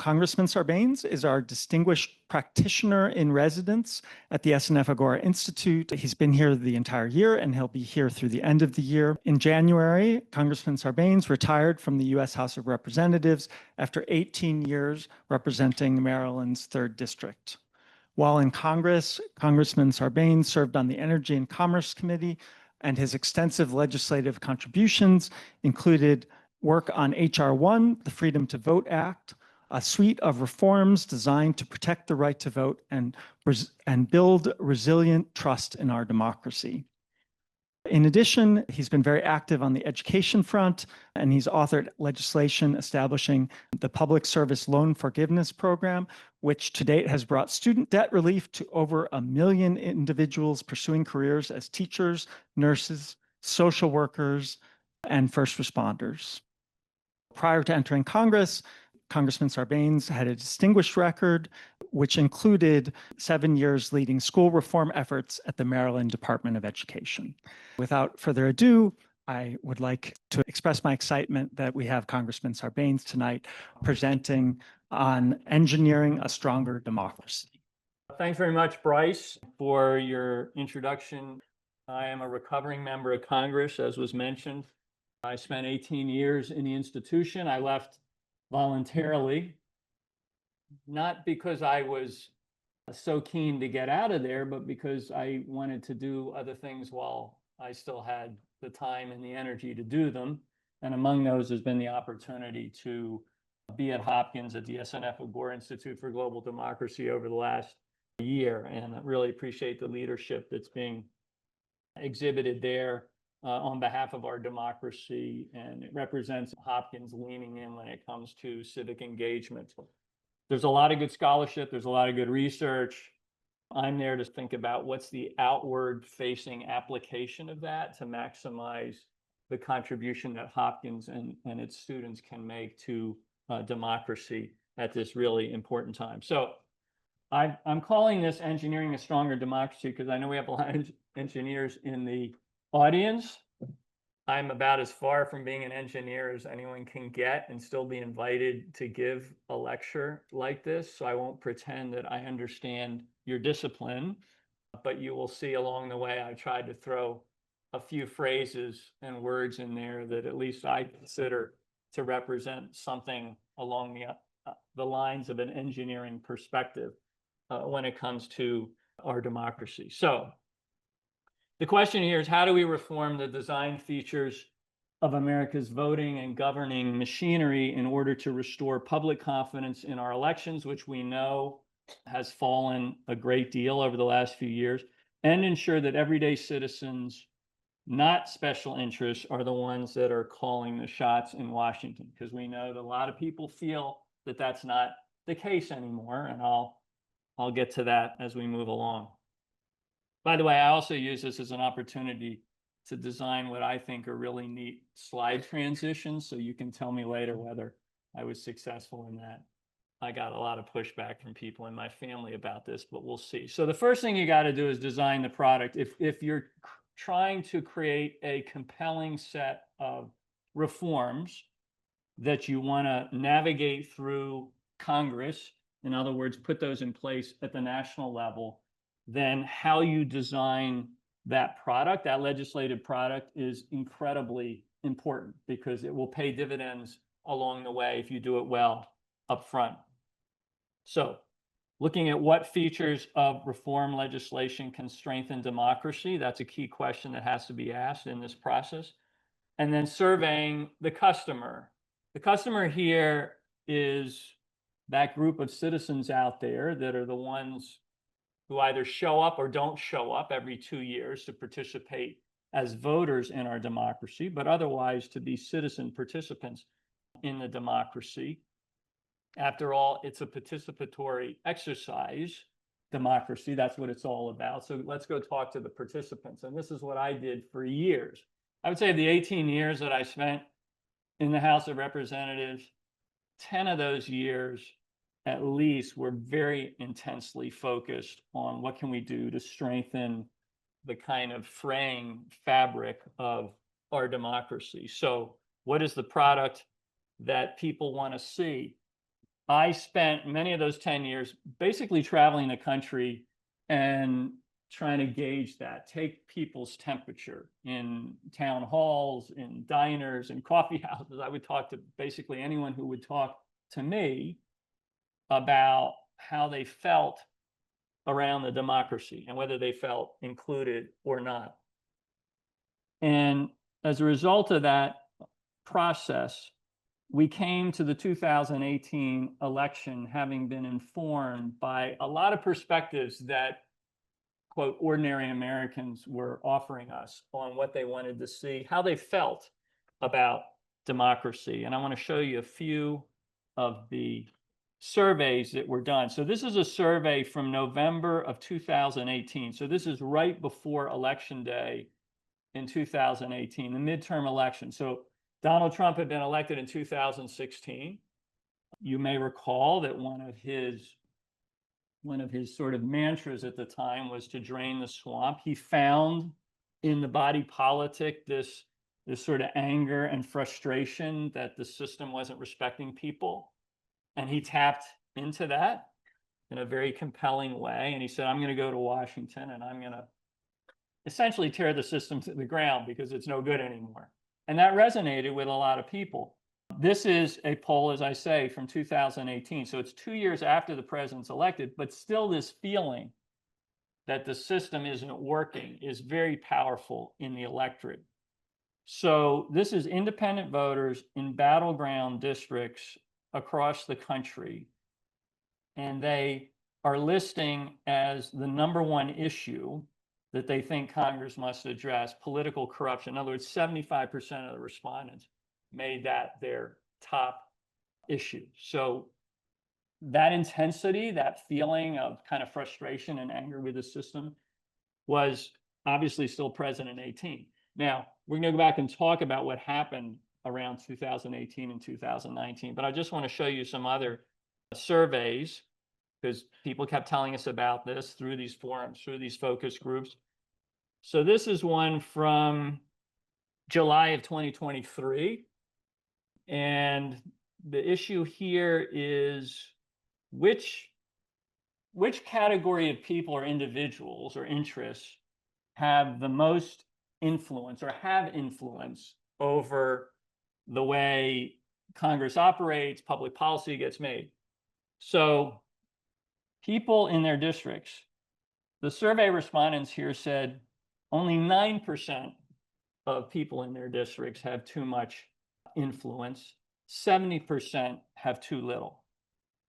Congressman Sarbanes is our distinguished practitioner in residence at the SNF Agora Institute. He's been here the entire year and he'll be here through the end of the year. In January, Congressman Sarbanes retired from the U.S. House of Representatives after 18 years representing Maryland's 3rd District. While in Congress, Congressman Sarbanes served on the Energy and Commerce Committee, and his extensive legislative contributions included work on H.R. 1, the Freedom to Vote Act, a suite of reforms designed to protect the right to vote and build resilient trust in our democracy. In addition, he's been very active on the education front, and he's authored legislation establishing the Public Service Loan Forgiveness Program, which to date has brought student debt relief to over 1 million individuals pursuing careers as teachers, nurses, social workers, and first responders. Prior to entering Congress, Congressman Sarbanes had a distinguished record, which included 7 years leading school reform efforts at the Maryland Department of Education. Without further ado, I would like to express my excitement that we have Congressman Sarbanes tonight presenting on engineering a stronger democracy. Thanks very much, Bryce, for your introduction. I am a recovering member of Congress, as was mentioned. I spent 18 years in the institution. I left voluntarily, not because I was so keen to get out of there, but because I wanted to do other things while I still had the time and the energy to do them. And among those has been the opportunity to be at Hopkins at the SNF Agora Institute for Global Democracy over the last year. And I really appreciate the leadership that's being exhibited there on behalf of our democracy, and it represents Hopkins leaning in when it comes to civic engagement. There's a lot of good scholarship, there's a lot of good research. I'm there to think about what's the outward facing application of that to maximize the contribution that Hopkins and its students can make to democracy at this really important time. So I'm calling this Engineering a Stronger Democracy because I know we have a lot of engineers in the audience. I'm about as far from being an engineer as anyone can get and still be invited to give a lecture like this. So I won't pretend that I understand your discipline, but you will see along the way I tried to throw a few phrases and words in there that at least I consider to represent something along the lines of an engineering perspective when it comes to our democracy. So the question here is, how do we reform the design features of America's voting and governing machinery in order to restore public confidence in our elections, which we know has fallen a great deal over the last few years, and ensure that everyday citizens, not special interests, are the ones that are calling the shots in Washington? Because we know that a lot of people feel that that's not the case anymore, and I'll get to that as we move along. By the way, I also use this as an opportunity to design what I think are really neat slide transitions, so you can tell me later whether I was successful in that. I got a lot of pushback from people in my family about this, but we'll see. So the first thing you got to do is design the product. If you're trying to create a compelling set of reforms that you want to navigate through Congress, in other words, put those in place at the national level, then how you design that product, that legislative product, is incredibly important because it will pay dividends along the way if you do it well up front. So looking at what features of reform legislation can strengthen democracy, that's a key question that has to be asked in this process. And then surveying the customer. The customer here is that group of citizens out there that are the ones who either show up or don't show up every 2 years to participate as voters in our democracy, but otherwise to be citizen participants in the democracy. After all, it's a participatory exercise, democracy. That's what it's all about. So let's go talk to the participants. And this is what I did for years. I would say the 18 years that I spent in the House of Representatives, 10 of those years at least were very intensely focused on what can we do to strengthen the kind of fraying fabric of our democracy. So what is the product that people want to see? I spent many of those 10 years basically traveling the country and trying to gauge that, take people's temperature in town halls, in diners, in coffee houses. I would talk to basically anyone who would talk to me about how they felt around the democracy and whether they felt included or not. And as a result of that process, we came to the 2018 election having been informed by a lot of perspectives that, quote, ordinary Americans were offering us on what they wanted to see, how they felt about democracy. And I want to show you a few of the surveys that were done. So this is a survey from November of 2018. So this is right before Election Day in 2018, the midterm election. So Donald Trump had been elected in 2016. You may recall that one of his sort of mantras at the time was to drain the swamp. He found in the body politic this sort of anger and frustration that the system wasn't respecting people. And he tapped into that in a very compelling way. And he said, I'm going to go to Washington and I'm going to essentially tear the system to the ground because it's no good anymore. And that resonated with a lot of people. This is a poll, as I say, from 2018. So it's 2 years after the president's elected, but still this feeling that the system isn't working is very powerful in the electorate. So this is independent voters in battleground districts across the country. And they are listing as the #1 issue that they think Congress must address political corruption. In other words, 75% of the respondents made that their top issue. So that intensity, that feeling of kind of frustration and anger with the system was obviously still present in 18. Now, we're going to go back and talk about what happened around 2018 and 2019, but I just want to show you some other surveys because people kept telling us about this through these forums, through these focus groups. So this is one from July of 2023. And the issue here is which category of people or individuals or interests have the most influence or have influence over the way Congress operates, public policy gets made. So people in their districts, the survey respondents here said only 9% of people in their districts have too much influence. 70% have too little.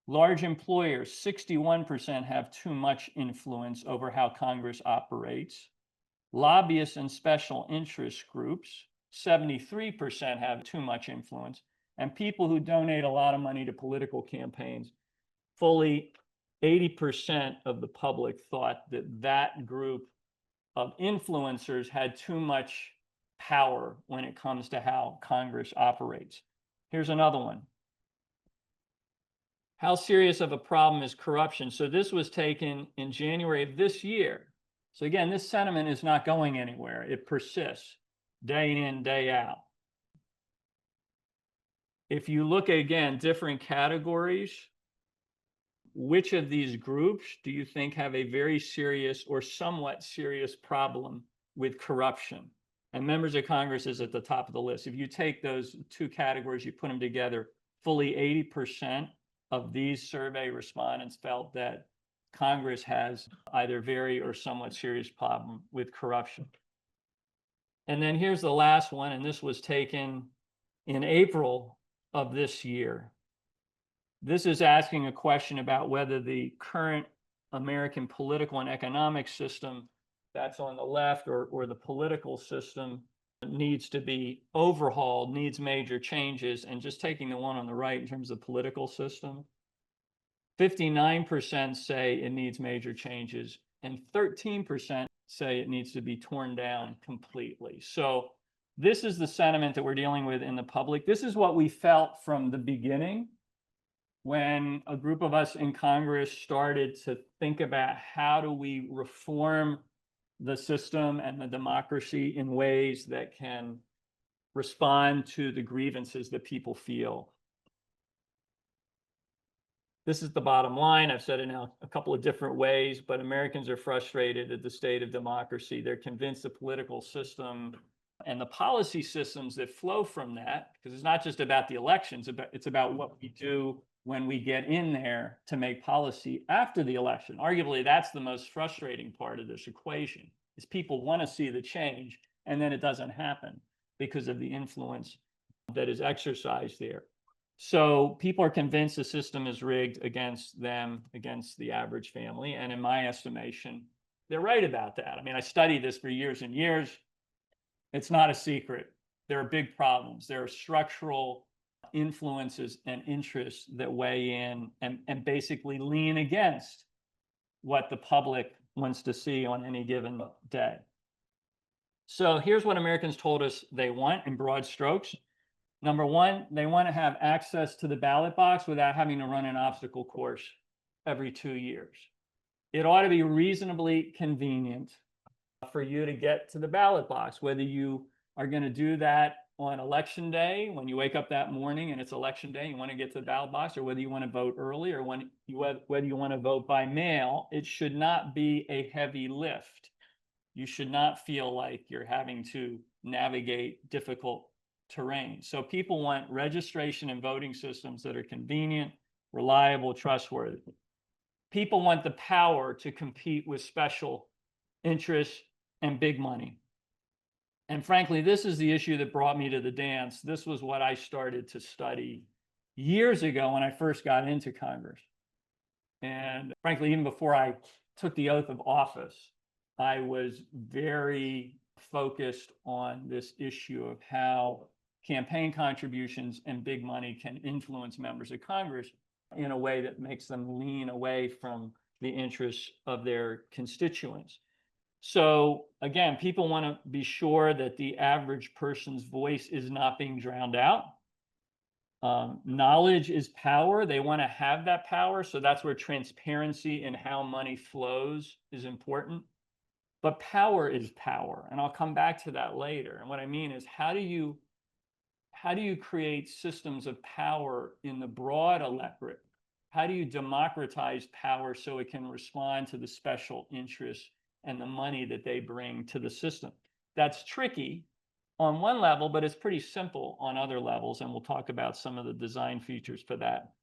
Large employers, 61% have too much influence over how Congress operates. Lobbyists and special interest groups, 73% have too much influence. And people who donate a lot of money to political campaigns, fully 80% of the public thought that that group of influencers had too much power when it comes to how Congress operates. Here's another one. How serious of a problem is corruption? So this was taken in January of this year. So again, this sentiment is not going anywhere. It persists day in, day out. If you look at, again, different categories, which of these groups do you think have a very serious or somewhat serious problem with corruption? And members of Congress is at the top of the list. If you take those two categories, you put them together, fully 80% of these survey respondents felt that Congress has either very or somewhat serious problem with corruption. And then here's the last one, and this was taken in April of this year. This is asking a question about whether the current American political and economic system that's on the left or the political system needs to be overhauled, needs major changes. And just taking the one on the right in terms of the political system, 59% say it needs major changes and 13% say it needs to be torn down completely. So this is the sentiment that we're dealing with in the public. This is what we felt from the beginning when a group of us in Congress started to think about how do we reform the system and the democracy in ways that can respond to the grievances that people feel. This is the bottom line. I've said it now a couple of different ways, but Americans are frustrated at the state of democracy. They're convinced the political system and the policy systems that flow from that, because it's not just about the elections, it's about what we do when we get in there to make policy after the election. Arguably, that's the most frustrating part of this equation, is people want to see the change, and then it doesn't happen because of the influence that is exercised there. So people are convinced the system is rigged against them, against the average family. And in my estimation, they're right about that. I mean, I studied this for years and years. It's not a secret. There are big problems. There are structural influences and interests that weigh in and basically lean against what the public wants to see on any given day. So here's what Americans told us they want in broad strokes. Number one, they want to have access to the ballot box without having to run an obstacle course every 2 years. It ought to be reasonably convenient for you to get to the ballot box, whether you are going to do that on election day, when you wake up that morning and it's election day, you want to get to the ballot box, or whether you want to vote early, or whether you want to vote by mail. It should not be a heavy lift. You should not feel like you're having to navigate difficult terrain. So people want registration and voting systems that are convenient, reliable, trustworthy. People want the power to compete with special interests and big money. And frankly, this is the issue that brought me to the dance. This was what I started to study years ago when I first got into Congress. And frankly, even before I took the oath of office, I was very focused on this issue of how campaign contributions and big money can influence members of Congress in a way that makes them lean away from the interests of their constituents. So again, people want to be sure that the average person's voice is not being drowned out. Knowledge is power. They want to have that power. So that's where transparency in how money flows is important. But power is power. And I'll come back to that later. And what I mean is, how do you create systems of power in the broad electorate? How do you democratize power so it can respond to the special interests and the money that they bring to the system? That's tricky on one level, but it's pretty simple on other levels. And we'll talk about some of the design features for that.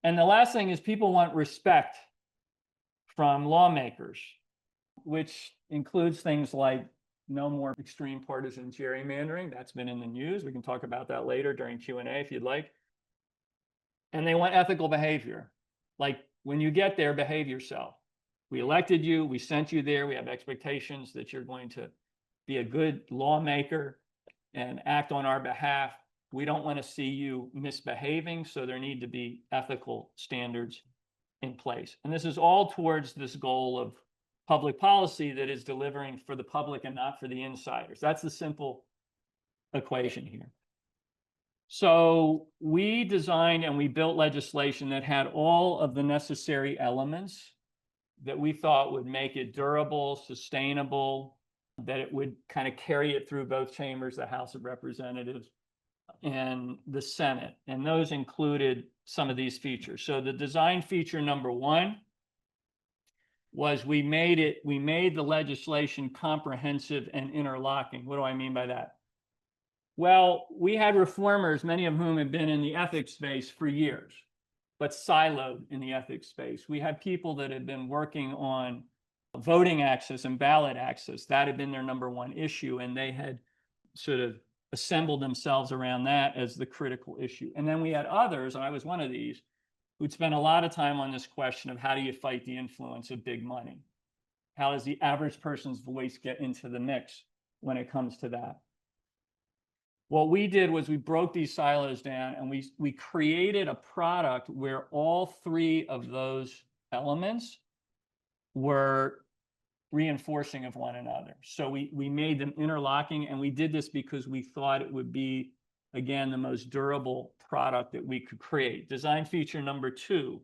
And the last thing is, people want respect from lawmakers, which includes things like no more extreme partisan gerrymandering. That's been in the news. We can talk about that later during Q&A if you'd like. And they want ethical behavior. Like, when you get there, behave yourself. We elected you, we sent you there, we have expectations that you're going to be a good lawmaker and act on our behalf. We don't want to see you misbehaving, so there need to be ethical standards in place. And this is all towards this goal of public policy that is delivering for the public and not for the insiders. That's the simple equation here. So we designed and we built legislation that had all of the necessary elements that we thought would make it durable, sustainable, that it would kind of carry it through both chambers, the House of Representatives and the Senate. And those included some of these features. So the design feature number one was we made the legislation comprehensive and interlocking. What do I mean by that? Well, we had reformers, many of whom had been in the ethics space for years, but siloed in the ethics space. We had people that had been working on voting access and ballot access. That had been their number one issue, and they had sort of assembled themselves around that as the critical issue. And then we had others, and I was one of these, who'd spent a lot of time on this question of how do you fight the influence of big money? How does the average person's voice get into the mix when it comes to that? What we did was we broke these silos down, and we created a product where all three of those elements were reinforcing of one another. So we made them interlocking, and we did this because we thought it would be, again, the most durable product that we could create. Design feature number two,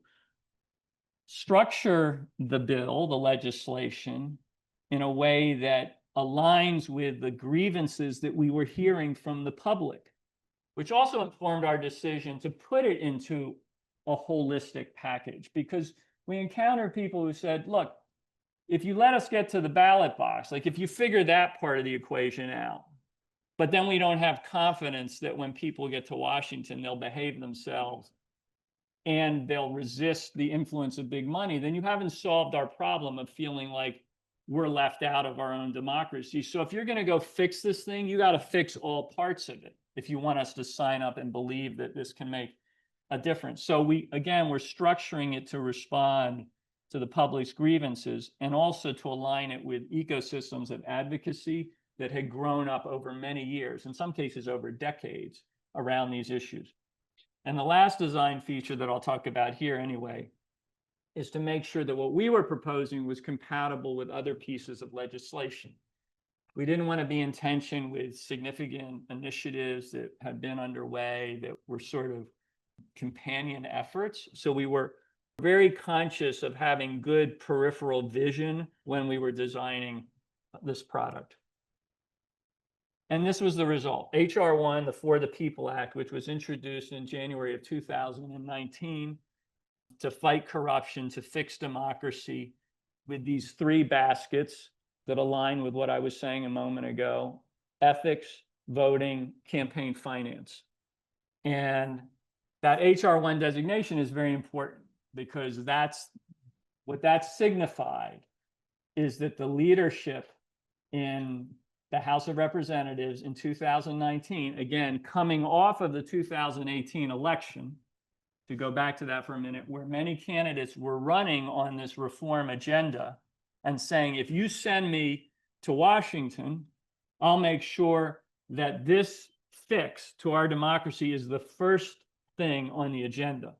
structure the bill, the legislation, in a way that aligns with the grievances that we were hearing from the public, which also informed our decision to put it into a holistic package, because we encounter people who said, look, if you let us get to the ballot box, like if you figure that part of the equation out, but then we don't have confidence that when people get to Washington, they'll behave themselves and they'll resist the influence of big money, then you haven't solved our problem of feeling like we're left out of our own democracy. So if you're going to go fix this thing, you got to fix all parts of it if you want us to sign up and believe that this can make a difference. So we're structuring it to respond to the public's grievances and also to align it with ecosystems of advocacy that had grown up over many years, in some cases over decades, around these issues. And the last design feature that I'll talk about here anyway is to make sure that what we were proposing was compatible with other pieces of legislation. We didn't want to be in tension with significant initiatives that had been underway that were sort of companion efforts. So we were very conscious of having good peripheral vision when we were designing this product. And this was the result. H.R. 1, the For the People Act, which was introduced in January of 2019 to fight corruption, to fix democracy, with these three baskets that align with what I was saying a moment ago: ethics, voting, campaign finance. And that H.R. 1 designation is very important, because that's what that signified, is that the leadership in the House of Representatives in 2019, again, coming off of the 2018 election, to go back to that for a minute, where many candidates were running on this reform agenda and saying, if you send me to Washington, I'll make sure that this fix to our democracy is the first thing on the agenda.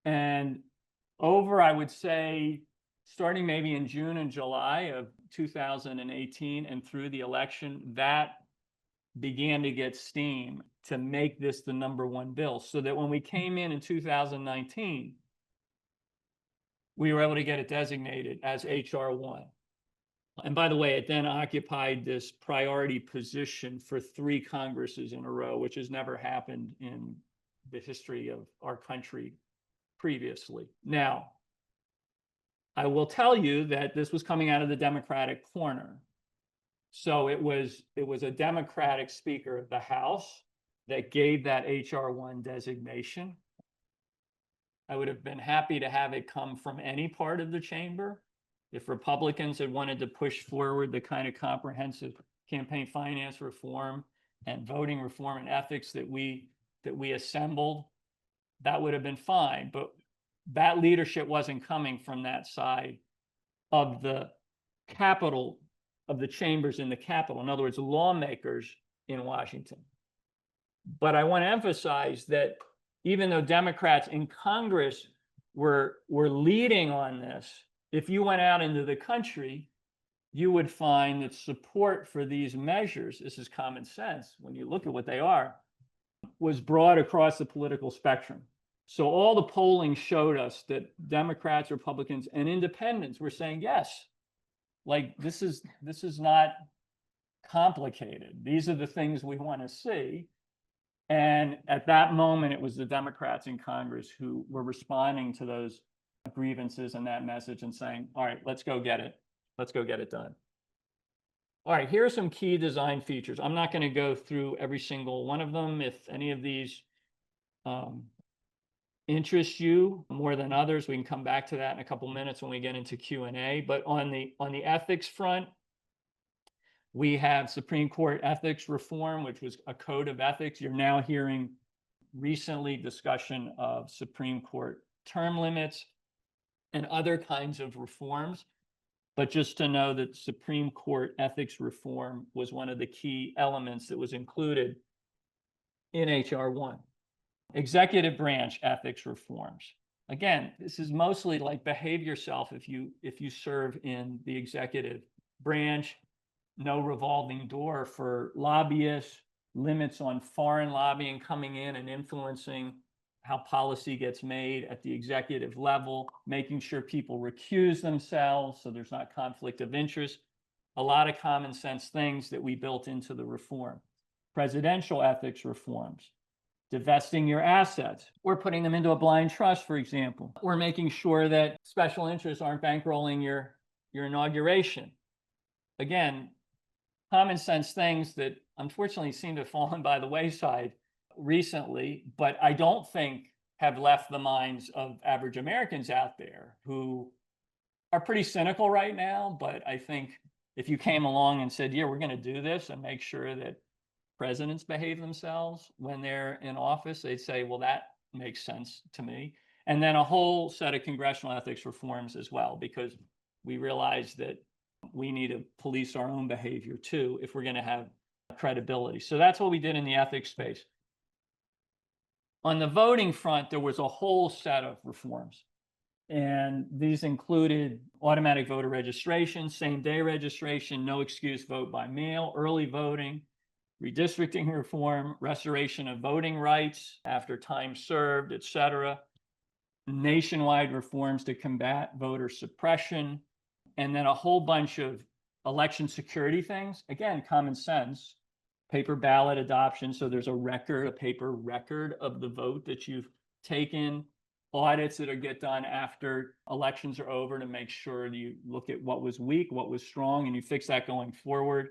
And over, I would say, starting maybe in June and July of 2018 and through the election, that began to get steam to make this the #1 bill, so that when we came in 2019, we were able to get it designated as H.R. 1. And by the way, it then occupied this priority position for 3 Congresses in a row, which has never happened in the history of our country previously. Now, I will tell you that this was coming out of the Democratic corner. So it was a Democratic Speaker of the House that gave that H.R. 1 designation. I would have been happy to have it come from any part of the chamber. If Republicans had wanted to push forward the kind of comprehensive campaign finance reform and voting reform and ethics that we assembled, that would have been fine. But that leadership wasn't coming from that side of the Capitol, of the chambers in the Capitol. In other words, lawmakers in Washington. But I want to emphasize that even though Democrats in Congress were leading on this, if you went out into the country, you would find that support for these measures, this is common sense when you look at what they are, was broad across the political spectrum. So all the polling showed us that Democrats, Republicans, and independents were saying, yes, like this is not complicated. These are the things we want to see. And at that moment, it was the Democrats in Congress who were responding to those grievances and that message and saying, all right, let's go get it. Let's go get it done. All right, here are some key design features. I'm not going to go through every single one of them. If any of these interest you more than others, we can come back to that in a couple minutes when we get into Q&A. But on the ethics front, we have Supreme Court ethics reform, which was a code of ethics. You're now hearing recently discussion of Supreme Court term limits and other kinds of reforms. But just to know that Supreme Court ethics reform was one of the key elements that was included in H.R. 1. Executive branch ethics reforms. Again, this is mostly like behave yourself if you serve in the executive branch. No revolving door for lobbyists, limits on foreign lobbying coming in and influencing how policy gets made at the executive level, making sure people recuse themselves so there's not conflict of interest. A lot of common sense things that we built into the reform. Presidential ethics reforms divesting your assets, or putting them into a blind trust, for example, or making sure that special interests aren't bankrolling your inauguration. Again, common sense things that unfortunately seem to have fallen by the wayside recently, but I don't think have left the minds of average Americans out there who are pretty cynical right now. But I think if you came along and said, yeah, we're going to do this and make sure that presidents behave themselves when they're in office, they'd say, well, that makes sense to me. And then a whole set of congressional ethics reforms as well, because we realize that we need to police our own behavior too if we're going to have credibility. So that's what we did in the ethics space. On the voting front, there was a whole set of reforms. And these included automatic voter registration, same-day registration, no excuse vote by mail, early voting, redistricting reform, restoration of voting rights after time served, etc., nationwide reforms to combat voter suppression, and then a whole bunch of election security things. Again, common sense, paper ballot adoption. So there's a paper record of the vote that you've taken, audits that get done after elections are over to make sure you look at what was weak, what was strong, and you fix that going forward,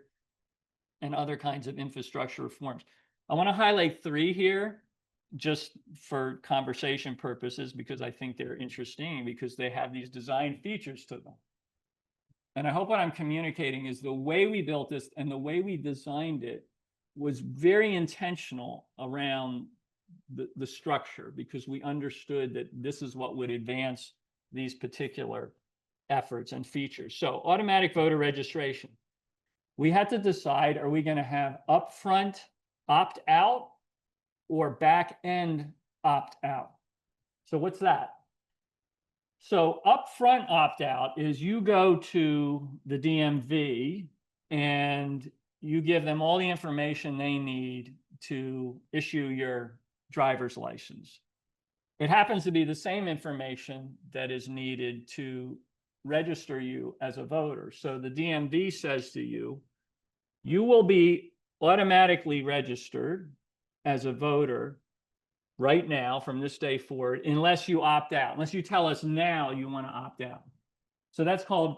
and other kinds of infrastructure reforms. I want to highlight three here just for conversation purposes, because I think they're interesting because they have these design features to them. And I hope what I'm communicating is the way we built this and the way we designed it was very intentional around the structure, because we understood that this is what would advance these particular efforts and features. So automatic voter registration. We had to decide, are we going to have upfront opt-out or back-end opt-out? So what's that? So upfront opt-out is you go to the DMV and you give them all the information they need to issue your driver's license. It happens to be the same information that is needed to register you as a voter. So the DMV says to you, you will be automatically registered as a voter right now from this day forward, unless you opt out, unless you tell us now you want to opt out. So that's called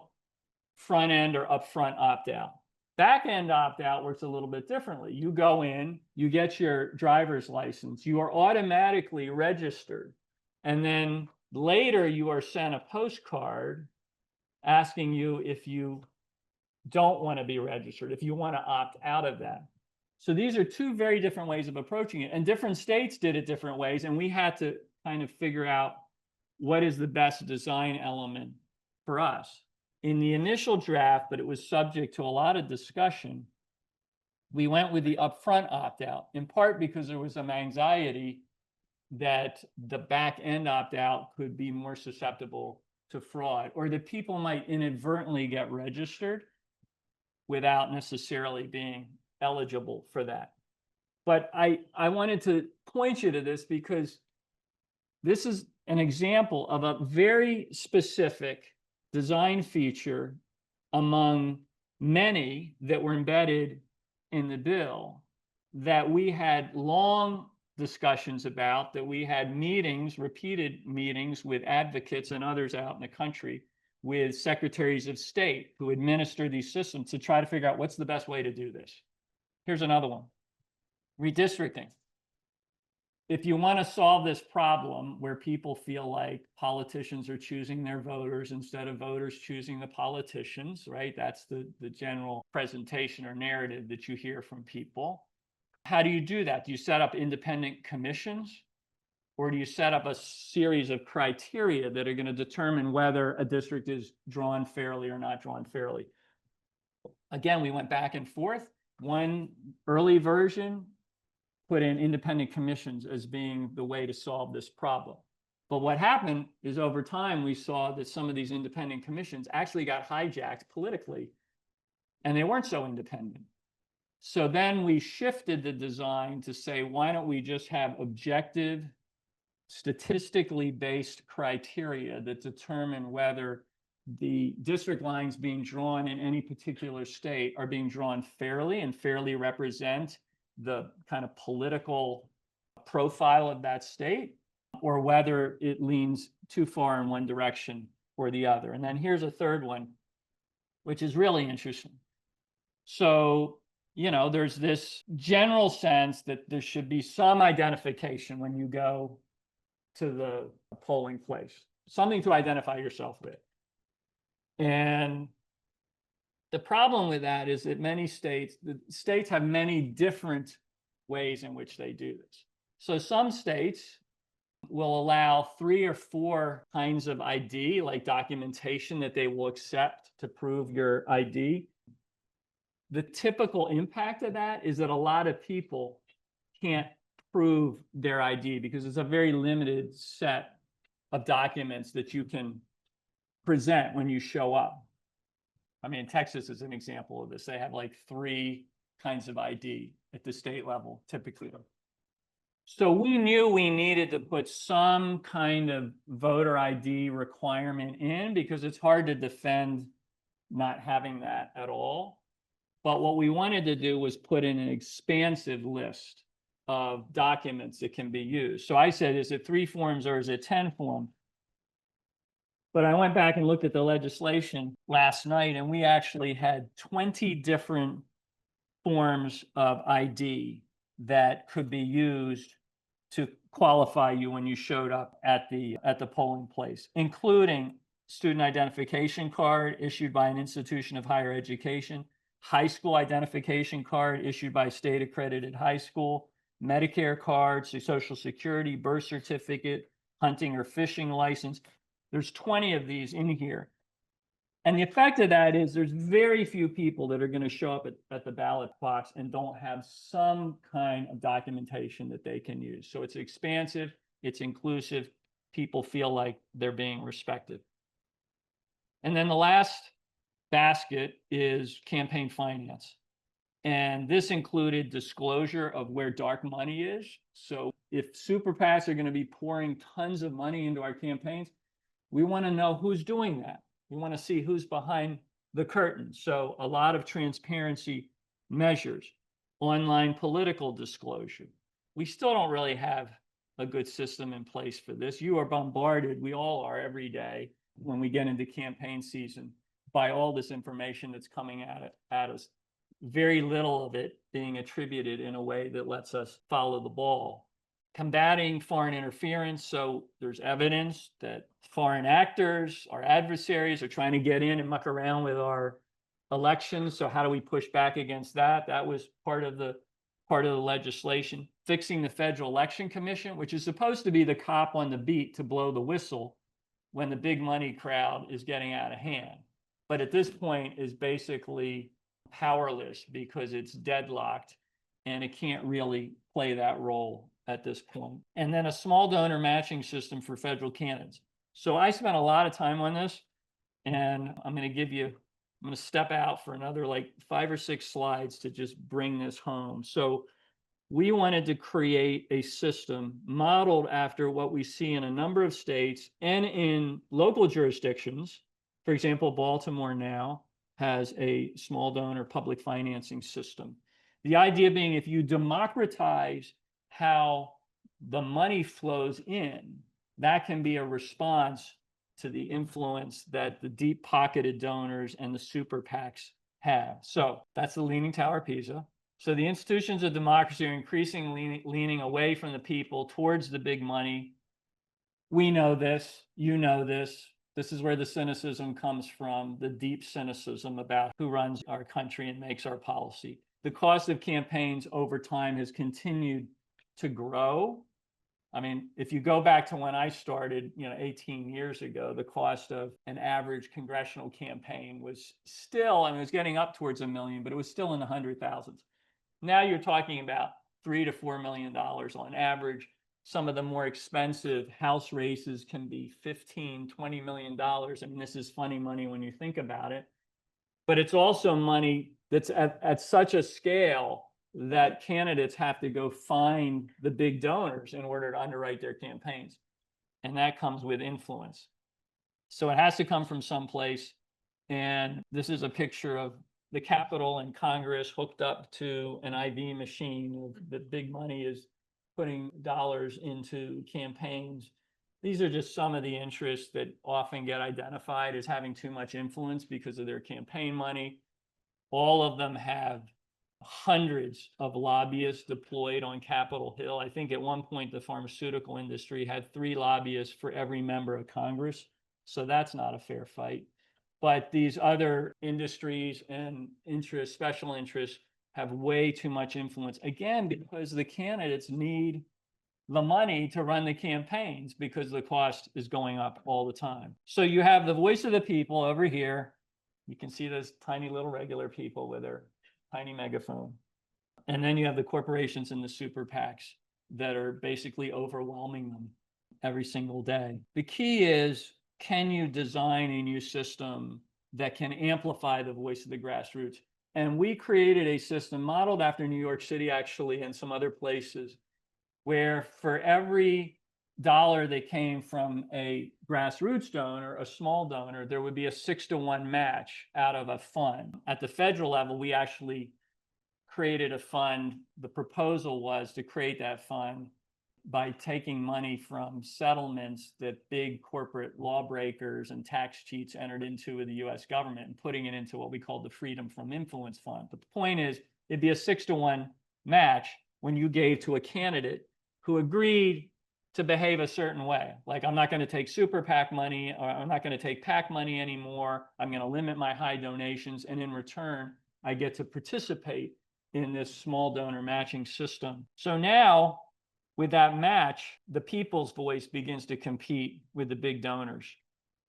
front end or upfront opt out. Back end opt out works a little bit differently. You go in, you get your driver's license, you are automatically registered, and then later you are sent a postcard asking you if you don't want to be registered, if you want to opt out of that. So these are two very different ways of approaching it, and different states did it different ways, and we had to kind of figure out what is the best design element for us. In the initial draft, but it was subject to a lot of discussion, we went with the upfront opt-out, in part because there was some anxiety that the back-end opt-out could be more susceptible to fraud, or that people might inadvertently get registered without necessarily being eligible for that. But I wanted to point you to this because this is an example of a very specific design feature among many that were embedded in the bill that we had long discussions about, that we had meetings, repeated meetings with advocates and others out in the country, with secretaries of state who administer these systems to try to figure out what's the best way to do this. Here's another one. Redistricting. If you want to solve this problem where people feel like politicians are choosing their voters instead of voters choosing the politicians, right? That's the general presentation or narrative that you hear from people. How do you do that? Do you set up independent commissions? Or do you set up a series of criteria that are going to determine whether a district is drawn fairly or not drawn fairly? Again, we went back and forth. One early version put in independent commissions as being the way to solve this problem. But what happened is over time, we saw that some of these independent commissions actually got hijacked politically, and they weren't so independent. So then we shifted the design to say, why don't we just have objective, statistically based criteria that determine whether the district lines being drawn in any particular state are being drawn fairly and fairly represent the kind of political profile of that state or whether it leans too far in one direction or the other. And then here's a third one, which is really interesting. So, there's this general sense that there should be some identification when you go to the polling place, something to identify yourself with. And the problem with that is that the states have many different ways in which they do this. So some states will allow 3 or 4 kinds of ID, like documentation that they will accept to prove your ID. The typical impact of that is that a lot of people can't prove their ID because it's a very limited set of documents that you can present when you show up. I mean, Texas is an example of this. They have like 3 kinds of ID at the state level, typically. So we knew we needed to put some kind of voter ID requirement in because it's hard to defend not having that at all. But what we wanted to do was put in an expansive list of documents that can be used. So I said, is it 3 forms or is it 10 forms? But I went back and looked at the legislation last night, and we actually had 20 different forms of ID that could be used to qualify you when you showed up at the polling place, including student identification card issued by an institution of higher education, high school identification card issued by a state accredited high school, Medicare card, Social Security, birth certificate, hunting or fishing license. There's 20 of these in here. And the effect of that is there's very few people that are going to show up at the ballot box and don't have some kind of documentation that they can use. So it's expansive, it's inclusive, people feel like they're being respected. And then the last basket is campaign finance. And this included disclosure of where dark money is. So if super PACs are going to be pouring tons of money into our campaigns, we want to know who's doing that. We want to see who's behind the curtain. So a lot of transparency measures, online political disclosure. We still don't really have a good system in place for this. You are bombarded, we all are every day when we get into campaign season by all this information that's coming at us. Very little of it being attributed in a way that lets us follow the ball. Combating foreign interference. So there's evidence that foreign actors, our adversaries, are trying to get in and muck around with our elections. So how do we push back against that? That was part of the legislation. Fixing the Federal Election Commission, which is supposed to be the cop on the beat to blow the whistle when the big money crowd is getting out of hand. But at this point is basically powerless because it's deadlocked and it can't really play that role at this point. And then a small donor matching system for federal candidates. So I spent a lot of time on this, and I'm going to step out for another like 5 or 6 slides to just bring this home. So we wanted to create a system modeled after what we see in a number of states and in local jurisdictions. For example, Baltimore now has a small donor public financing system. The idea being, if you democratize how the money flows in, that can be a response to the influence that the deep-pocketed donors and the super PACs have. So that's the Leaning Tower of Pisa. So the institutions of democracy are increasingly leaning away from the people towards the big money. We know this, you know this. This is where the cynicism comes from, the deep cynicism about who runs our country and makes our policy. The cost of campaigns over time has continued to grow. I mean, if you go back to when I started, 18 years ago, the cost of an average congressional campaign was still, it was getting up towards $1 million, but it was still in the 100,000s. Now you're talking about $3 to $4 million on average. Some of the more expensive House races can be $15, $20 million. I mean, this is funny money when you think about it, but it's also money that's at such a scale that candidates have to go find the big donors in order to underwrite their campaigns. And that comes with influence. So it has to come from someplace. And this is a picture of the Capitol and Congress hooked up to an IV machine. The big money is putting dollars into campaigns. These are just some of the interests that often get identified as having too much influence because of their campaign money. All of them have hundreds of lobbyists deployed on Capitol Hill. I think at one point the pharmaceutical industry had 3 lobbyists for every member of Congress. So that's not a fair fight. But these other industries and interests, special interests, have way too much influence. Again, because the candidates need the money to run the campaigns because the cost is going up all the time. So you have the voice of the people over here. You can see those tiny little regular people with their tiny megaphone. And then you have the corporations and the super PACs that are basically overwhelming them every single day. The key is, can you design a new system that can amplify the voice of the grassroots? And we created a system modeled after New York City, actually, and some other places, where for every dollar that came from a grassroots donor, a small donor, there would be a 6-to-1 match out of a fund. At the federal level, we actually created a fund. The proposal was to create that fund by taking money from settlements that big corporate lawbreakers and tax cheats entered into with the US government and putting it into what we call the Freedom from Influence Fund. But the point is, it'd be a 6-to-1 match when you gave to a candidate who agreed to behave a certain way. Like, I'm not going to take super PAC money, or I'm not going to take PAC money anymore. I'm going to limit my high donations. And in return, I get to participate in this small donor matching system. So now, with that match, the people's voice begins to compete with the big donors.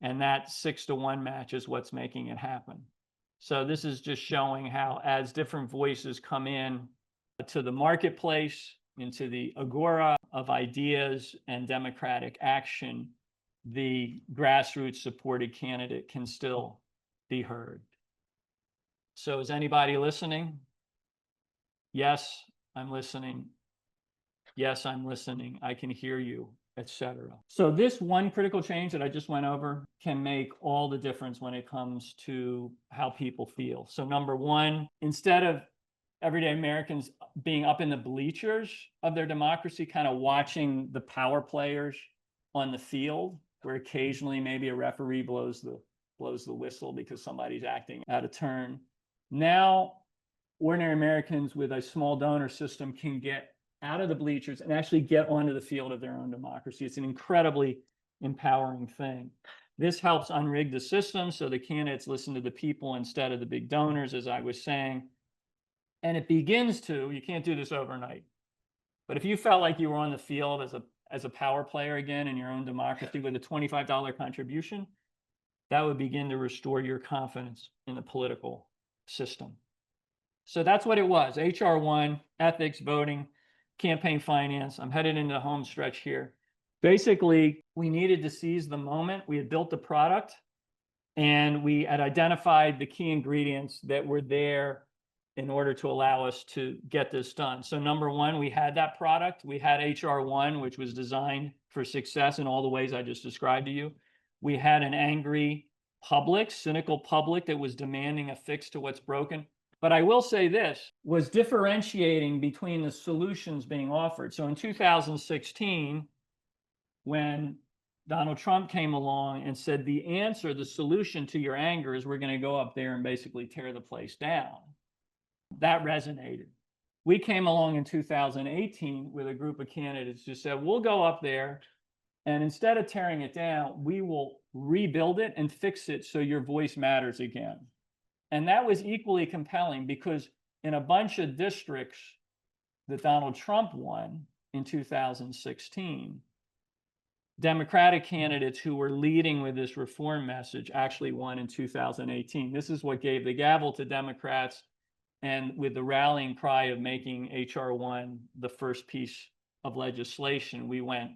And that 6-to-1 match is what's making it happen. So this is just showing how, as different voices come in to the marketplace, into the agora of ideas and democratic action, the grassroots supported candidate can still be heard. So is anybody listening? Yes, I'm listening. Yes, I'm listening. I can hear you, etc. So this one critical change that I just went over can make all the difference when it comes to how people feel. So number one, instead of everyday Americans being up in the bleachers of their democracy, kind of watching the power players on the field, where occasionally maybe a referee blows the whistle because somebody's acting out of turn. Now, ordinary Americans with a small donor system can get out of the bleachers and actually get onto the field of their own democracy. It's an incredibly empowering thing. This helps unrig the system so the candidates listen to the people instead of the big donors, as I was saying. And it begins to, you can't do this overnight, but if you felt like you were on the field as a power player again in your own democracy with a $25 contribution, that would begin to restore your confidence in the political system. So that's what it was. HR 1, ethics, voting, campaign finance. I'm headed into the home stretch here. Basically, we needed to seize the moment. We had built the product and we had identified the key ingredients that were there in order to allow us to get this done. So number one, we had that product. We had HR 1, which was designed for success in all the ways I just described to you. We had an angry public, cynical public that was demanding a fix to what's broken. But I will say this was differentiating between the solutions being offered. So in 2016, when Donald Trump came along and said, the answer, the solution to your anger is we're going to go up there and basically tear the place down. That resonated. We came along in 2018 with a group of candidates who said, we'll go up there and instead of tearing it down, we will rebuild it and fix it so your voice matters again. And that was equally compelling because in a bunch of districts that Donald Trump won in 2016, Democratic candidates who were leading with this reform message actually won in 2018. This is what gave the gavel to Democrats, and with the rallying cry of making HR 1 the first piece of legislation, we went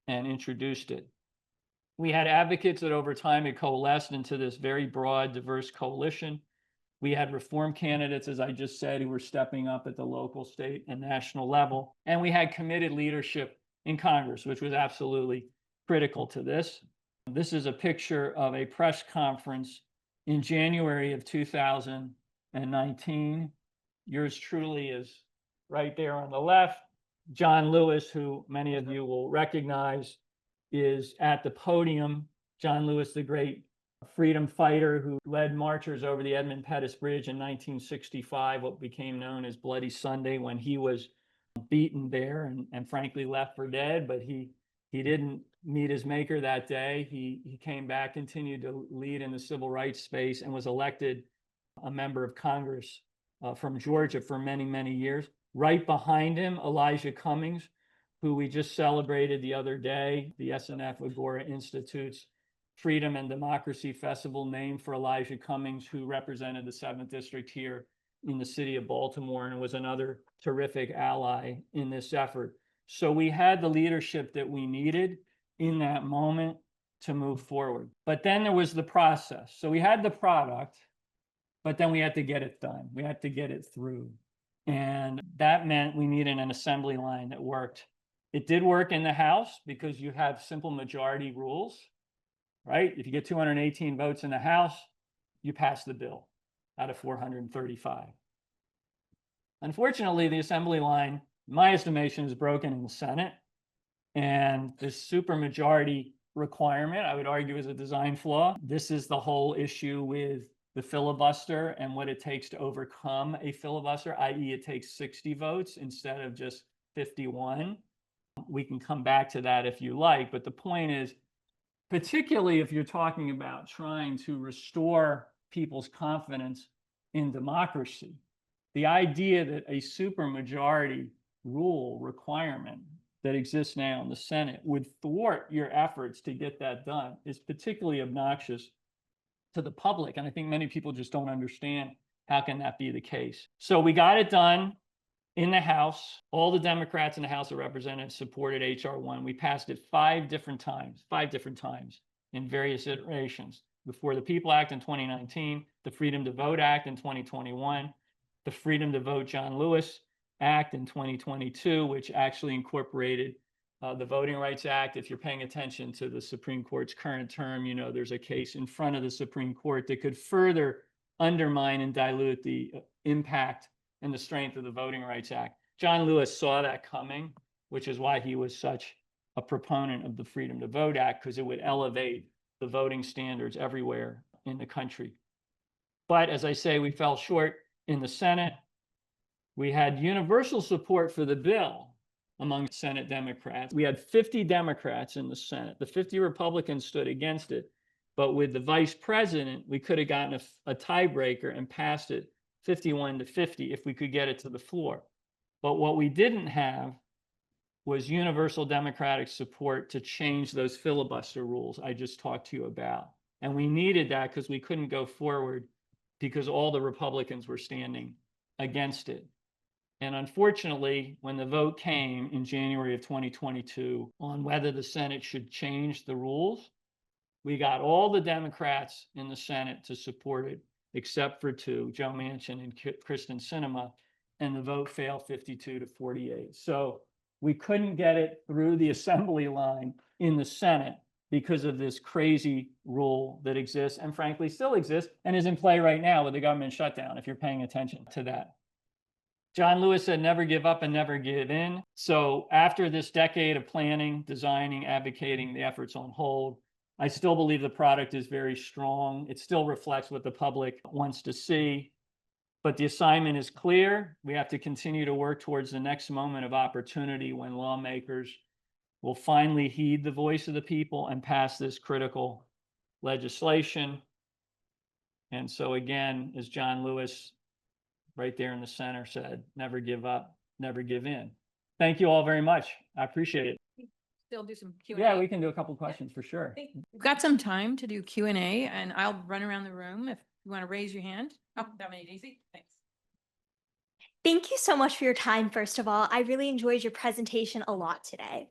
and introduced it. We had advocates that over time had coalesced into this very broad, diverse coalition. We had reform candidates, as I just said, who were stepping up at the local, state, and national level. And we had committed leadership in Congress, which was absolutely critical to this. This is a picture of a press conference in January of 2019. Yours truly is right there on the left. John Lewis, who many of you will recognize, is at the podium. John Lewis, the great freedom fighter who led marchers over the Edmund Pettus Bridge in 1965, what became known as Bloody Sunday, when he was beaten there and frankly left for dead, but he didn't meet his maker that day. He came back, continued to lead in the civil rights space, and was elected a member of Congress from Georgia for many, many years. Right behind him, Elijah Cummings, who we just celebrated the other day, the SNF Agora Institute's Freedom and Democracy Festival, named for Elijah Cummings, who represented the 7th District here in the city of Baltimore and was another terrific ally in this effort. So we had the leadership that we needed in that moment to move forward. But then there was the process. So we had the product, but then we had to get it done. We had to get it through. And that meant we needed an assembly line that worked. It did work in the House because you have simple majority rules, right? If you get 218 votes in the House, you pass the bill out of 435. Unfortunately, the assembly line, in my estimation, is broken in the Senate. And this supermajority requirement, I would argue, is a design flaw. This is the whole issue with the filibuster and what it takes to overcome a filibuster, i.e. it takes 60 votes instead of just 51. We can come back to that if you like, but the point is, particularly if you're talking about trying to restore people's confidence in democracy, the idea that a supermajority rule requirement that exists now in the Senate would thwart your efforts to get that done is particularly obnoxious to the public. And I think many people just don't understand how can that be the case. So we got it done in the House. All the Democrats in the House of Representatives supported H.R. 1. We passed it 5 different times in various iterations. Before the PEOPLE Act in 2019, the Freedom to Vote Act in 2021, the Freedom to Vote John Lewis Act in 2022, which actually incorporated the Voting Rights Act. If you're paying attention to the Supreme Court's current term, you know there's a case in front of the Supreme Court that could further undermine and dilute the impact and the strength of the Voting Rights Act. John Lewis saw that coming, which is why he was such a proponent of the Freedom to Vote Act, because it would elevate the voting standards everywhere in the country. But as I say, we fell short in the Senate. We had universal support for the bill among Senate Democrats. We had 50 Democrats in the Senate. The 50 Republicans stood against it. But with the vice president, we could have gotten a tiebreaker and passed it 51-50 if we could get it to the floor. But what we didn't have was universal Democratic support to change those filibuster rules I just talked to you about. And we needed that because we couldn't go forward because all the Republicans were standing against it. And unfortunately, when the vote came in January of 2022 on whether the Senate should change the rules, we got all the Democrats in the Senate to support it, except for 2, Joe Manchin and Kristen Sinema, and the vote failed 52-48. So we couldn't get it through the assembly line in the Senate because of this crazy rule that exists and frankly still exists and is in play right now with the government shutdown, if you're paying attention to that. John Lewis said, never give up and never give in. So after this decade of planning, designing, advocating, the efforts on hold, I still believe the product is very strong. It still reflects what the public wants to see. But the assignment is clear. We have to continue to work towards the next moment of opportunity when lawmakers will finally heed the voice of the people and pass this critical legislation. And so again, as John Lewis right there in the center said, never give up, never give in. Thank you all very much. I appreciate it. Still do some Q&A. Yeah, we can do a couple questions for sure. We've got some time to do Q&A and I'll run around the room if you want to raise your hand. Oh, that made it easy. Thanks. Thank you so much for your time, first of all. I really enjoyed your presentation a lot today.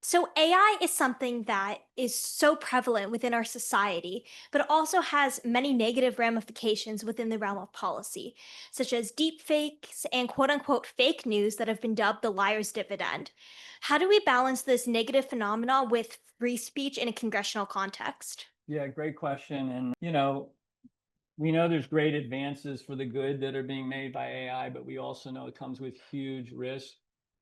So AI is something that is so prevalent within our society, but also has many negative ramifications within the realm of policy, such as deepfakes and quote-unquote fake news that have been dubbed the liar's dividend. How do we balance this negative phenomena with free speech in a congressional context? Yeah, great question. And, you know, we know there's great advances for the good that are being made by AI, but we also know it comes with huge risk.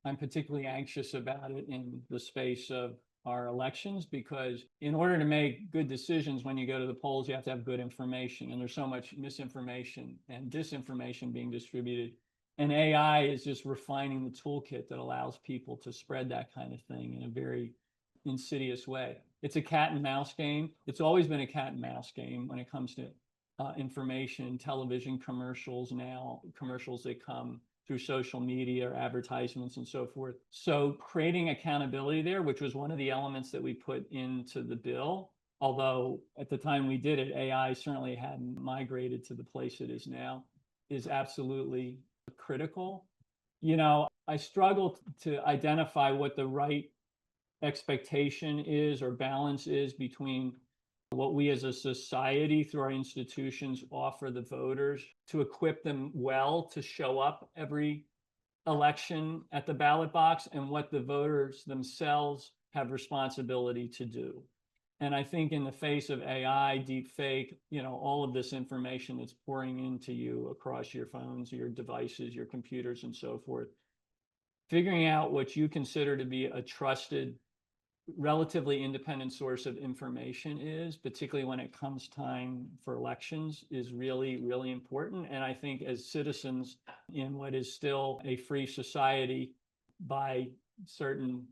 I'm particularly anxious about it in the space of our elections, because in order to make good decisions when you go to the polls, you have to have good information. And there's so much misinformation and disinformation being distributed. And AI is just refining the toolkit that allows people to spread that kind of thing in a very insidious way. It's a cat and mouse game. It's always been a cat and mouse game when it comes to information, television commercials, now commercials that come through social media or advertisements and so forth. So creating accountability there, which was one of the elements that we put into the bill, although at the time we did it, AI certainly hadn't migrated to the place it is now, is absolutely critical. You know, I struggle to identify what the right expectation is or balance is between what we as a society through our institutions offer the voters to equip them well to show up every election at the ballot box, and what the voters themselves have responsibility to do. And I think in the face of AI, deep fake, you know, all of this information that's pouring into you across your phones, your devices, your computers, and so forth, figuring out what you consider to be a trusted, relatively independent source of information is, particularly when it comes time for elections, is really, really important. And I think as citizens in what is still a free society by certain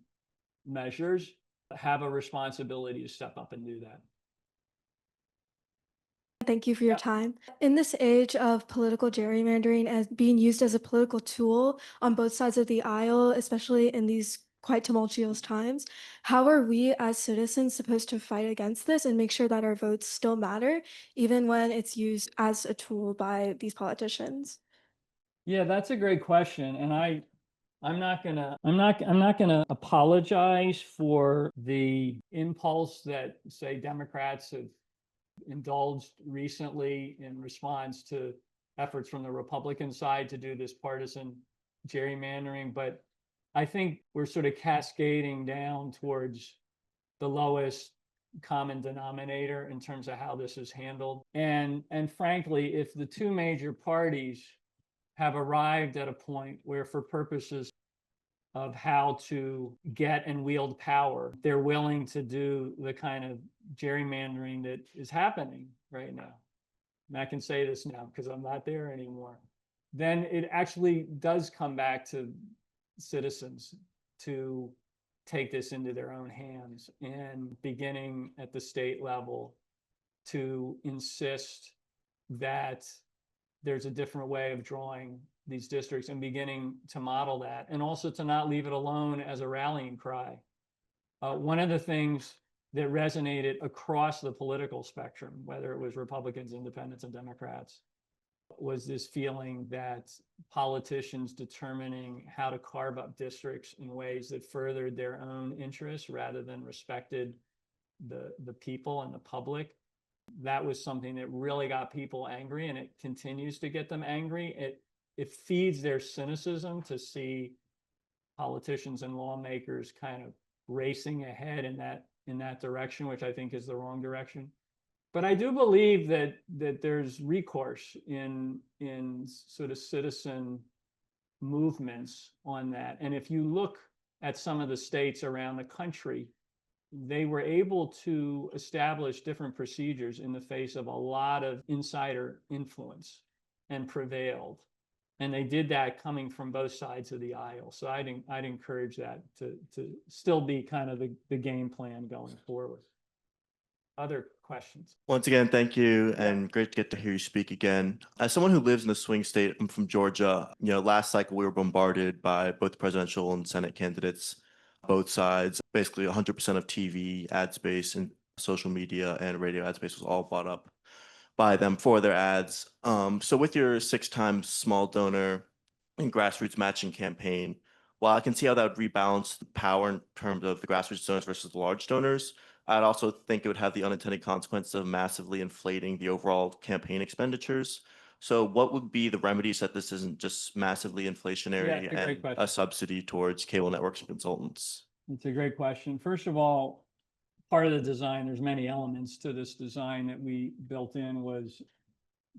measures, have a responsibility to step up and do that. Thank you for your time. In this age of political gerrymandering as being used as a political tool on both sides of the aisle, especially in these quite tumultuous times, how are we as citizens supposed to fight against this and make sure that our votes still matter, even when it's used as a tool by these politicians? Yeah, that's a great question. And I'm not gonna apologize for the impulse that, say, Democrats have indulged recently in response to efforts from the Republican side to do this partisan gerrymandering. But I think we're sort of cascading down towards the lowest common denominator in terms of how this is handled. And frankly, if the two major parties have arrived at a point where, for purposes of how to get and wield power, they're willing to do the kind of gerrymandering that is happening right now. And I can say this now because I'm not there anymore. Then it actually does come back to citizens to take this into their own hands, and beginning at the state level to insist that there's a different way of drawing these districts and beginning to model that, and also to not leave it alone as a rallying cry. One of the things that resonated across the political spectrum, whether it was Republicans, independents, and Democrats, was this feeling that politicians determining how to carve up districts in ways that furthered their own interests rather than respected the people and the public. That was something that really got people angry, and it continues to get them angry. It feeds their cynicism to see politicians and lawmakers kind of racing ahead in that direction, which I think is the wrong direction. But I do believe that there's recourse in sort of citizen movements on that. And if you look at some of the states around the country, they were able to establish different procedures in the face of a lot of insider influence, and prevailed. And they did that coming from both sides of the aisle. So I'd encourage that to still be kind of the game plan going forward. Other questions? Once again, thank you, and great to get to hear you speak again. As someone who lives in the swing state, I'm from Georgia. You know, last cycle we were bombarded by both presidential and Senate candidates, both sides. Basically 100% of TV ad space and social media and radio ad space was all bought up by them for their ads. So with your 6 times small donor and grassroots matching campaign, while I can see how that would rebalance the power in terms of the grassroots donors versus the large donors, I'd also think it would have the unintended consequence of massively inflating the overall campaign expenditures. So what would be the remedies that this isn't just massively inflationary and a subsidy towards cable networks and consultants? It's a great question. First of all, part of the design, there's many elements to this design that we built in, was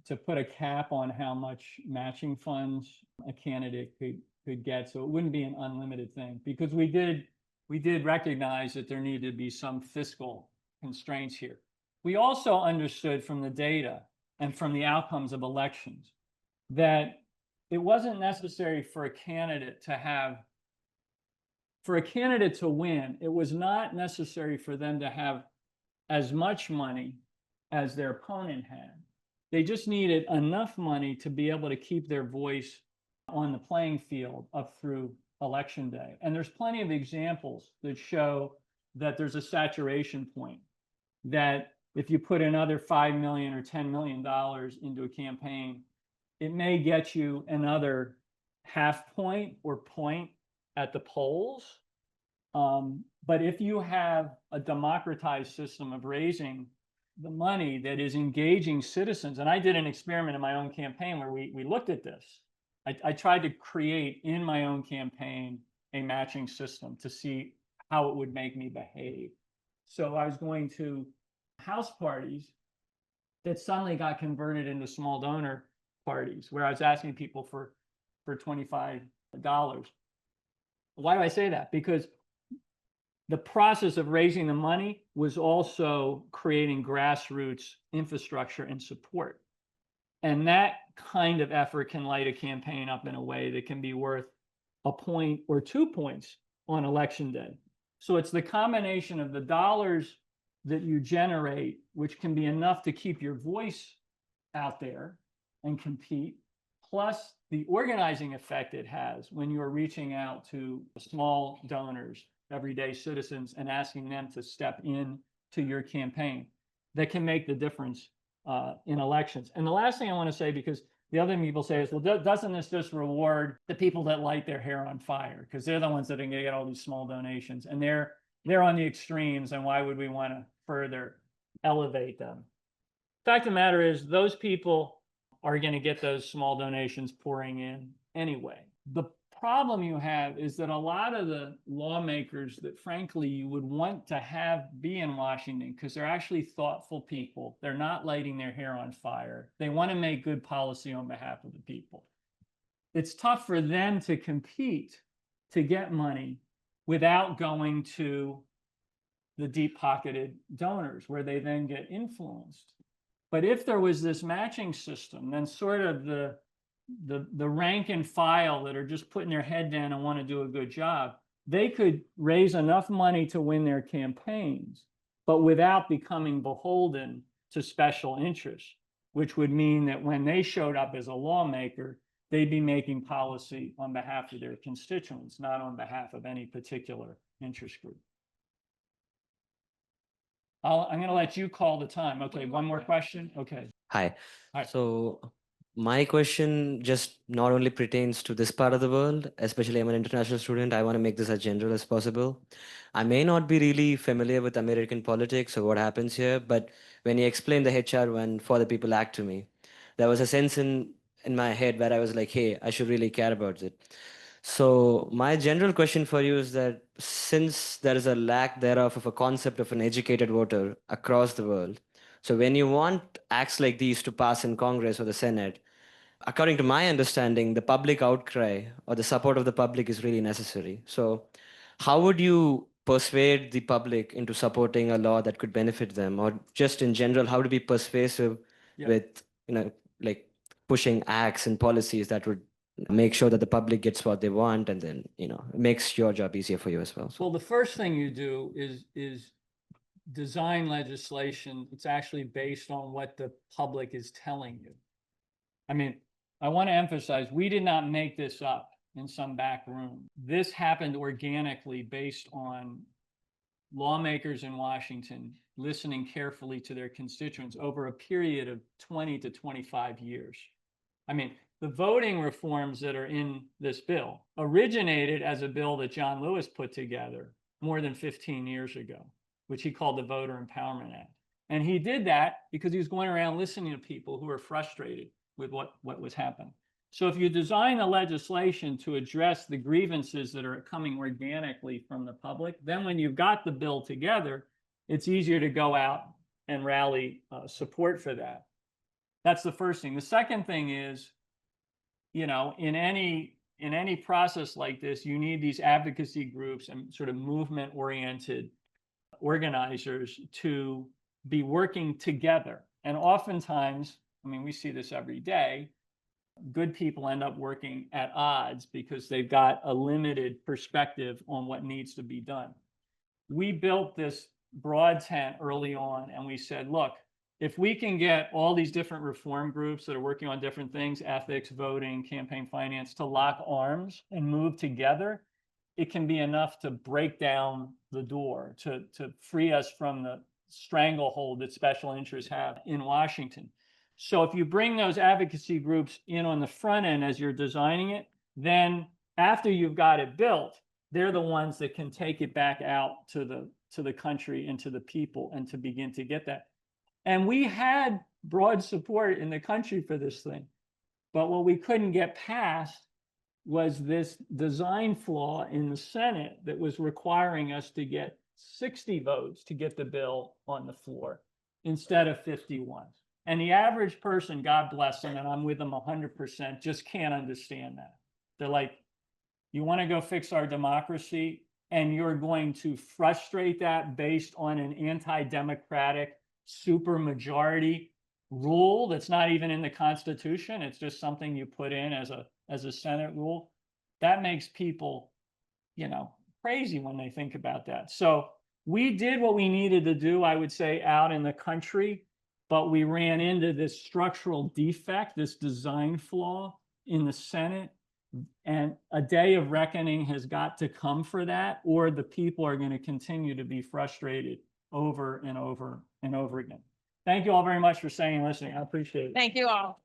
to put a cap on how much matching funds a candidate could could get. So it wouldn't be an unlimited thing, because we did recognize that there needed to be some fiscal constraints here. We also understood from the data and from the outcomes of elections that it wasn't necessary for a candidate to win. It was not necessary for them to have as much money as their opponent had. They just needed enough money to be able to keep their voice on the playing field up through election day. And there's plenty of examples that show that there's a saturation point, that if you put another $5 million or $10 million into a campaign, it may get you another half point or point at the polls. But if you have a democratized system of raising the money that is engaging citizens, and I did an experiment in my own campaign where we looked at this. I tried to create in my own campaign a matching system to see how it would make me behave. So I was going to house parties that suddenly got converted into small donor parties, where I was asking people for $25. Why do I say that? Because the process of raising the money was also creating grassroots infrastructure and support. And that kind of effort can light a campaign up in a way that can be worth a point or 2 points on election day. So it's the combination of the dollars that you generate, which can be enough to keep your voice out there and compete, plus the organizing effect it has when you're reaching out to small donors, everyday citizens, and asking them to step in to your campaign, that can make the difference in elections. And the last thing I want to say, because the other thing people say is, well, doesn't this just reward the people that light their hair on fire? Because they're the ones that are going to get all these small donations, and they're on the extremes, and why would we want to further elevate them? Fact of the matter is, those people are going to get those small donations pouring in anyway. The problem you have is that a lot of the lawmakers that frankly you would want to have be in Washington, because they're actually thoughtful people, they're not lighting their hair on fire, they want to make good policy on behalf of the people. It's tough for them to compete to get money without going to the deep-pocketed donors, where they then get influenced. But if there was this matching system, then sort of the rank and file that are just putting their head down and want to do a good job, they could raise enough money to win their campaigns, but without becoming beholden to special interests, which would mean that when they showed up as a lawmaker, they'd be making policy on behalf of their constituents, not on behalf of any particular interest group. I'm going to let you call the time. Okay, one more question. Okay. Hi. Hi. So my question just not only pertains to this part of the world, especially I'm an international student. I want to make this as general as possible. I may not be really familiar with American politics or what happens here, but when you explained the HR one for the people act to me, there was a sense in my head where I was like, hey, I should really care about it. So my general question for you is that since there is a lack thereof of a concept of an educated voter across the world, so when you want acts like these to pass in Congress or the Senate, according to my understanding, the public outcry or the support of the public is really necessary. So how would you persuade the public into supporting a law that could benefit them? Or just in general, how to be persuasive with, like pushing acts and policies that would make sure that the public gets what they want, and then, makes your job easier for you as well. So. Well, the first thing you do is design legislation that's actually based on what the public is telling you. I mean, I want to emphasize, we did not make this up in some back room. This happened organically based on lawmakers in Washington listening carefully to their constituents over a period of 20 to 25 years. I mean, the voting reforms that are in this bill originated as a bill that John Lewis put together more than 15 years ago, which he called the Voter Empowerment Act. And he did that because he was going around listening to people who were frustrated with what was happening. So if you design the legislation to address the grievances that are coming organically from the public, then when you've got the bill together, it's easier to go out and rally support for that. That's the first thing. The second thing is, in any in any process like this, you need these advocacy groups and sort of movement-oriented organizers to be working together. And oftentimes, I mean, we see this every day, good people end up working at odds because they've got a limited perspective on what needs to be done. We built this broad tent early on, and we said, look, if we can get all these different reform groups that are working on different things, ethics, voting, campaign finance, to lock arms and move together, it can be enough to break down the door, to free us from the stranglehold that special interests have in Washington. So if you bring those advocacy groups in on the front end as you're designing it, then after you've got it built, they're the ones that can take it back out to the country and to the people and to begin to get that. And we had broad support in the country for this thing. But what we couldn't get past was this design flaw in the Senate that was requiring us to get 60 votes to get the bill on the floor instead of 51. And the average person, God bless them, and I'm with them 100%, just can't understand that. They're like, you want to go fix our democracy, and you're going to frustrate that based on an anti-democratic supermajority rule that's not even in the Constitution. It's just something you put in as a Senate rule. That makes people, crazy when they think about that. So we did what we needed to do, I would say, out in the country, but we ran into this structural defect, this design flaw in the Senate. And a day of reckoning has got to come for that, or the people are going to continue to be frustrated over and over and over again. Thank you all very much for staying and listening. I appreciate it. Thank you all.